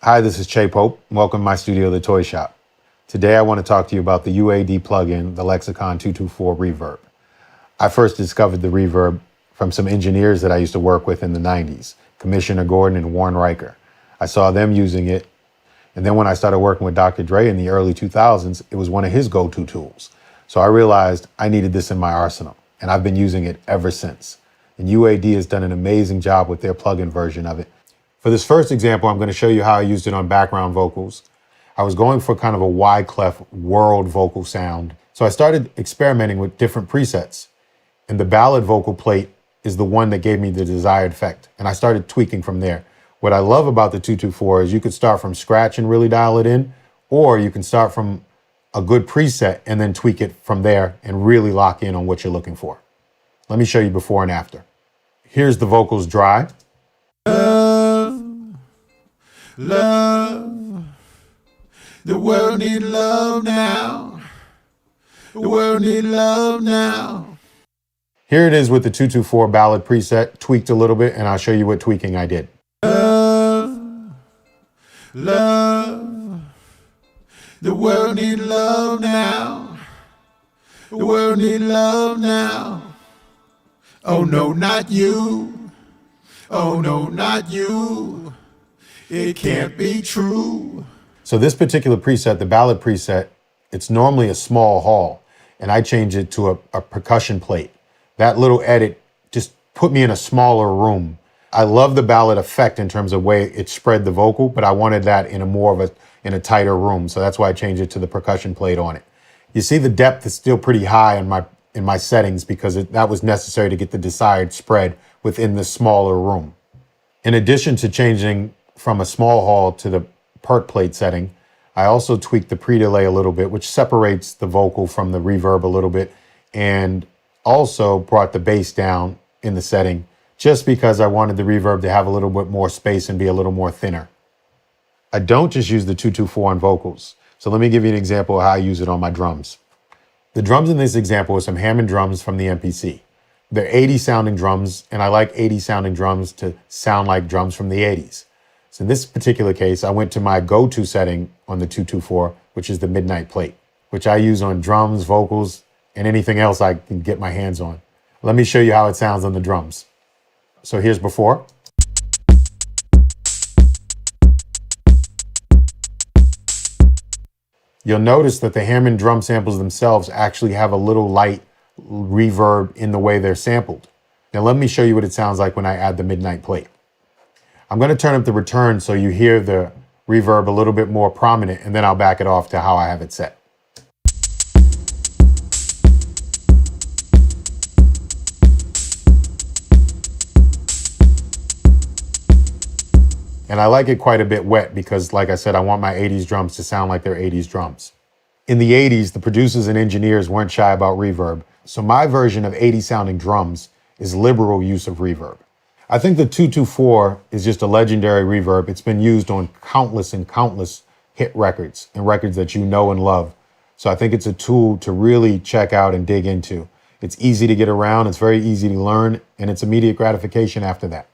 Hi, this is Che Pope. Welcome to my studio, The Toy Shop. Today I want to talk to you about the UAD plugin, the Lexicon 224 Reverb. I first discovered the Reverb from some engineers that I used to work with in the 90s, Commissioner Gordon and Warren Riker. I saw them using it, and then when I started working with Dr. Dre in the early 2000s, it was one of his go-to tools. So I realized I needed this in my arsenal, and I've been using it ever since. And UAD has done an amazing job with their plugin version of it. For this first example, I'm going to show you how I used it on background vocals. I was going for kind of a wide clef world vocal sound. So I started experimenting with different presets. And the ballad vocal plate is the one that gave me the desired effect. And I started tweaking from there. What I love about the 224 is you could start from scratch and really dial it in, or you can start from a good preset and then tweak it from there and really lock in on what you're looking for. Let me show you before and after. Here's the vocals dry. Love, the world need love now. The world need love now. Here it is with the 224 ballad preset, tweaked a little bit, and I'll show you what tweaking I did. Love, love, the world need love now. The world need love now. Oh no, not you. Oh no, not you. It can't be true. So this particular preset, the ballad preset, it's normally a small hall, and I changed it to a percussion plate. That little edit just put me in a smaller room. I love the ballad effect in terms of way it spread the vocal, but I wanted that in a tighter room. So that's why I changed it to the percussion plate on it. You see the depth is still pretty high in my settings because that was necessary to get the desired spread within the smaller room. In addition to changing from a small hall to the perk plate setting, I also tweaked the pre-delay a little bit, which separates the vocal from the reverb a little bit, and also brought the bass down in the setting just because I wanted the reverb to have a little bit more space and be a little more thinner. I don't just use the 224 on vocals. So let me give you an example of how I use it on my drums. The drums in this example are some Hammond drums from the MPC. They're 80s sounding drums, and I like 80s sounding drums to sound like drums from the 80s. So in this particular case, I went to my go-to setting on the 224, which is the midnight plate, which I use on drums, vocals, and anything else I can get my hands on. Let me show you how it sounds on the drums. So here's before. You'll notice that the Hammond drum samples themselves actually have a little light reverb in the way they're sampled. Now let me show you what it sounds like when I add the midnight plate. I'm going to turn up the return so you hear the reverb a little bit more prominent, and then I'll back it off to how I have it set. And I like it quite a bit wet because, like I said, I want my 80s drums to sound like they're 80s drums. In the 80s, the producers and engineers weren't shy about reverb, so my version of 80s sounding drums is liberal use of reverb. I think the 224 is just a legendary reverb. It's been used on countless and countless hit records and records that you know and love. So I think it's a tool to really check out and dig into. It's easy to get around, it's very easy to learn, and it's immediate gratification after that.